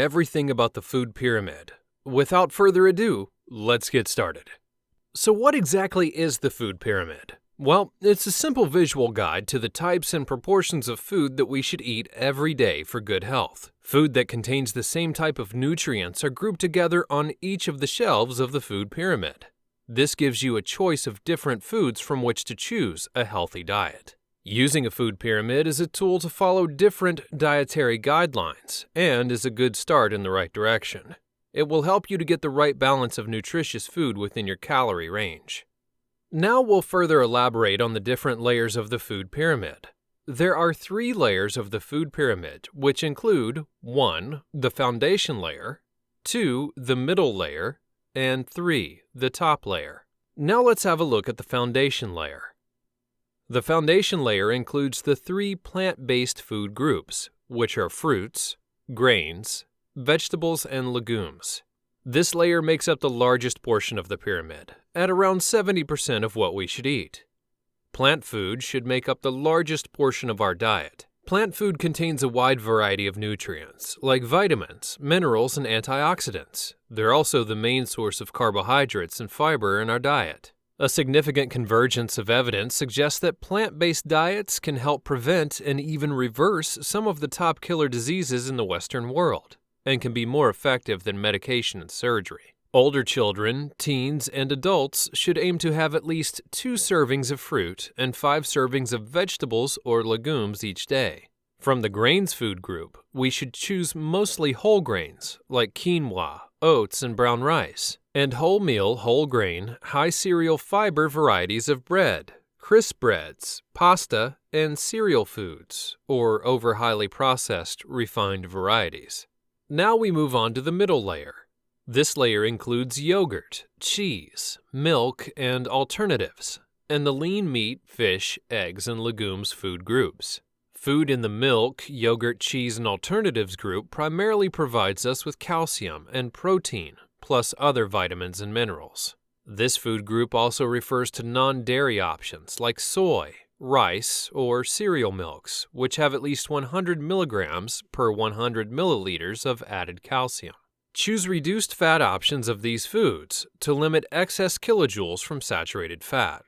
everything about the food pyramid. Without further ado, let's get started. So what exactly is the food pyramid? Well, it's a simple visual guide to the types and proportions of food that we should eat every day for good health. Food that contains the same type of nutrients are grouped together on each of the shelves of the food pyramid. This gives you a choice of different foods from which to choose a healthy diet. Using a food pyramid is a tool to follow different dietary guidelines and is a good start in the right direction. It will help you to get the right balance of nutritious food within your calorie range. Now we'll further elaborate on the different layers of the food pyramid. There are 3 layers of the food pyramid, which include 1. The foundation layer, 2. The middle layer, and 3. The top layer. Now let's have a look at the foundation layer. The foundation layer includes the 3 plant-based food groups, which are fruits, grains, vegetables, and legumes. This layer makes up the largest portion of the pyramid, at around 70% of what we should eat. Plant food should make up the largest portion of our diet. Plant food contains a wide variety of nutrients, like vitamins, minerals, and antioxidants. They're also the main source of carbohydrates and fiber in our diet. A significant convergence of evidence suggests that plant-based diets can help prevent and even reverse some of the top killer diseases in the Western world, and can be more effective than medication and surgery. Older children, teens, and adults should aim to have at least 2 servings of fruit and 5 servings of vegetables or legumes each day. From the grains food group, we should choose mostly whole grains like quinoa, oats, and brown rice, and wholemeal, whole grain, high cereal fiber varieties of bread, crisp breads, pasta, and cereal foods, or over highly processed, refined varieties. Now we move on to the middle layer. This layer includes yogurt, cheese, milk, and alternatives, and the lean meat, fish, eggs, and legumes food groups. Food in the milk, yogurt, cheese, and alternatives group primarily provides us with calcium and protein, plus other vitamins and minerals. This food group also refers to non-dairy options like soy, rice, or cereal milks, which have at least 100 milligrams per 100 milliliters of added calcium. Choose reduced fat options of these foods to limit excess kilojoules from saturated fat.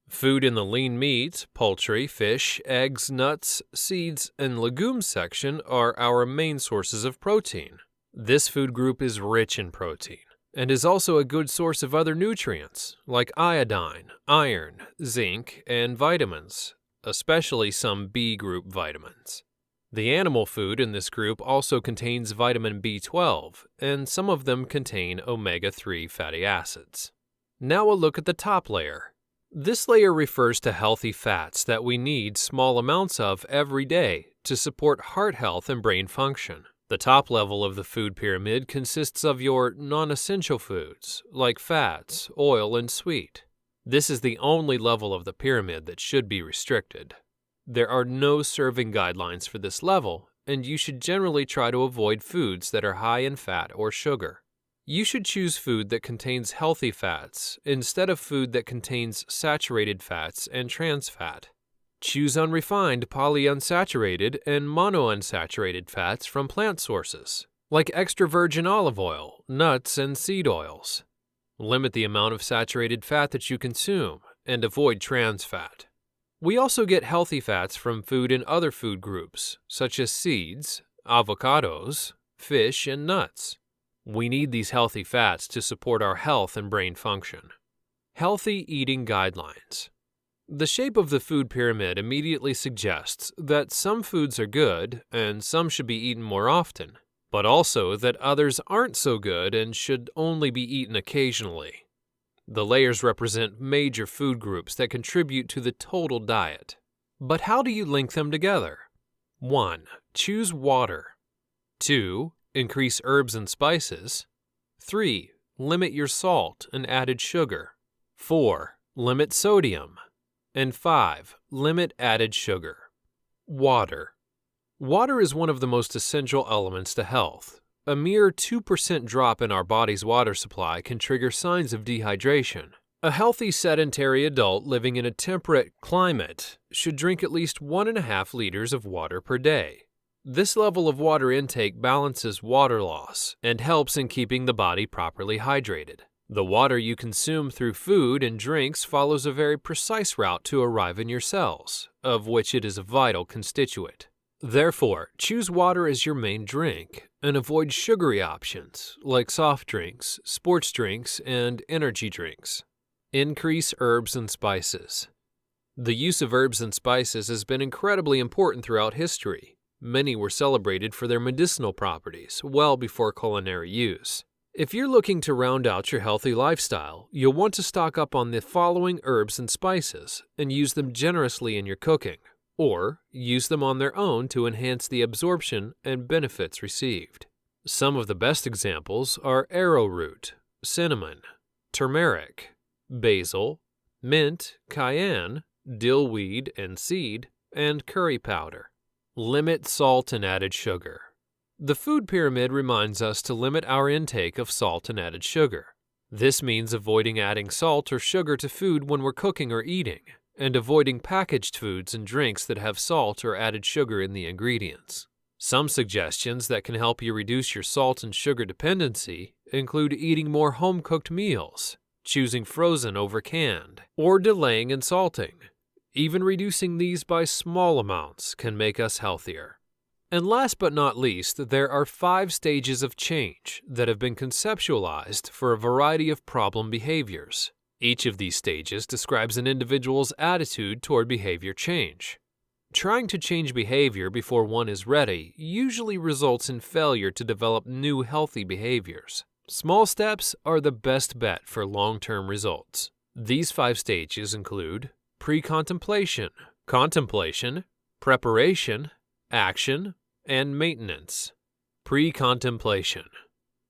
Food in the lean meat, poultry, fish, eggs, nuts, seeds, and legumes section are our main sources of protein. This food group is rich in protein and is also a good source of other nutrients like iodine, iron, zinc, and vitamins, especially some B group vitamins. The animal food in this group also contains vitamin B12, and some of them contain omega-3 fatty acids. Now a look at the top layer. This layer refers to healthy fats that we need small amounts of every day to support heart health and brain function. The top level of the food pyramid consists of your non-essential foods, like fats, oil, and sweet. This is the only level of the pyramid that should be restricted. There are no serving guidelines for this level, and you should generally try to avoid foods that are high in fat or sugar. You should choose food that contains healthy fats instead of food that contains saturated fats and trans fat. Choose unrefined polyunsaturated and monounsaturated fats from plant sources, like extra virgin olive oil, nuts, and seed oils. Limit the amount of saturated fat that you consume and avoid trans fat. We also get healthy fats from food in other food groups, such as seeds, avocados, fish, and nuts. We need these healthy fats to support our health and brain function. Healthy eating guidelines. The shape of the food pyramid immediately suggests that some foods are good and some should be eaten more often, but also that others aren't so good and should only be eaten occasionally. The layers represent major food groups that contribute to the total diet. But how do you link them together? 1. Choose water. 2. Increase herbs and spices. 3. Limit your salt and added sugar. 4. Limit sodium. And 5. Limit added sugar. Water. Water is one of the most essential elements to health. A mere 2% drop in our body's water supply can trigger signs of dehydration. A healthy sedentary adult living in a temperate climate should drink at least 1.5 liters of water per day. This level of water intake balances water loss and helps in keeping the body properly hydrated. The water you consume through food and drinks follows a very precise route to arrive in your cells, of which it is a vital constituent. Therefore, choose water as your main drink and avoid sugary options like soft drinks, sports drinks, and energy drinks. Increase herbs and spices. The use of herbs and spices has been incredibly important throughout history. Many were celebrated for their medicinal properties well before culinary use. If you're looking to round out your healthy lifestyle, you'll want to stock up on the following herbs and spices and use them generously in your cooking, or use them on their own to enhance the absorption and benefits received. Some of the best examples are arrowroot, cinnamon, turmeric, basil, mint, cayenne, dillweed and seed, and curry powder. Limit salt and added sugar. The food pyramid reminds us to limit our intake of salt and added sugar. This means avoiding adding salt or sugar to food when we're cooking or eating, and avoiding packaged foods and drinks that have salt or added sugar in the ingredients. Some suggestions that can help you reduce your salt and sugar dependency include eating more home-cooked meals, choosing frozen over canned, or delaying in salting. Even reducing these by small amounts can make us healthier. And last but not least, there are 5 stages of change that have been conceptualized for a variety of problem behaviors. Each of these stages describes an individual's attitude toward behavior change. Trying to change behavior before one is ready usually results in failure to develop new healthy behaviors. Small steps are the best bet for long-term results. These 5 stages include pre-contemplation, contemplation, preparation, action, and maintenance. Pre-contemplation.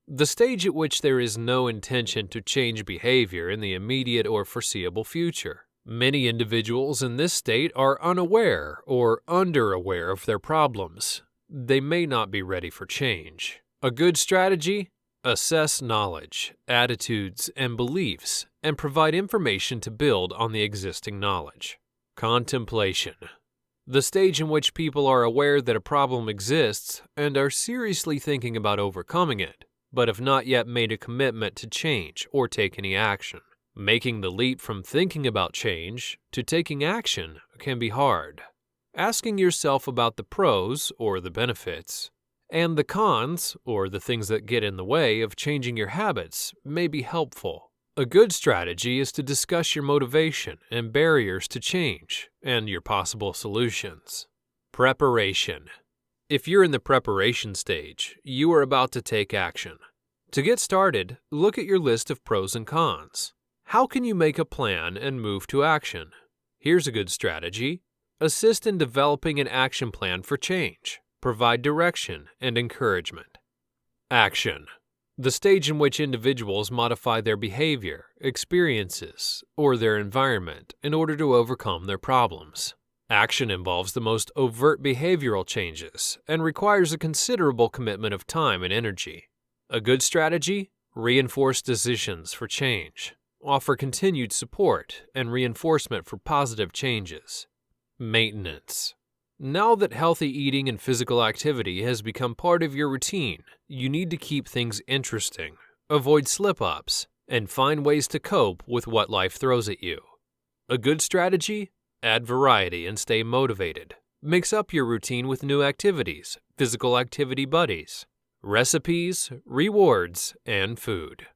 The stage at which there is no intention to change behavior in the immediate or foreseeable future. Many individuals in this state are unaware or under-aware of their problems. They may not be ready for change. A good strategy? Assess knowledge, attitudes, and beliefs, and provide information to build on the existing knowledge. Contemplation. The stage in which people are aware that a problem exists and are seriously thinking about overcoming it, but have not yet made a commitment to change or take any action. Making the leap from thinking about change to taking action can be hard. Asking yourself about the pros or the benefits and the cons, or the things that get in the way of changing your habits, may be helpful. A good strategy is to discuss your motivation and barriers to change, and your possible solutions. Preparation. If you're in the preparation stage, you are about to take action. To get started, look at your list of pros and cons. How can you make a plan and move to action? Here's a good strategy. Assist in developing an action plan for change. Provide direction and encouragement. Action. The stage in which individuals modify their behavior, experiences, or their environment in order to overcome their problems. Action involves the most overt behavioral changes and requires a considerable commitment of time and energy. A good strategy? Reinforce decisions for change. Offer continued support and reinforcement for positive changes. Maintenance. Now that healthy eating and physical activity has become part of your routine, you need to keep things interesting, avoid slip-ups, and find ways to cope with what life throws at you. A good strategy? Add variety and stay motivated. Mix up your routine with new activities, physical activity buddies, recipes, rewards, and food.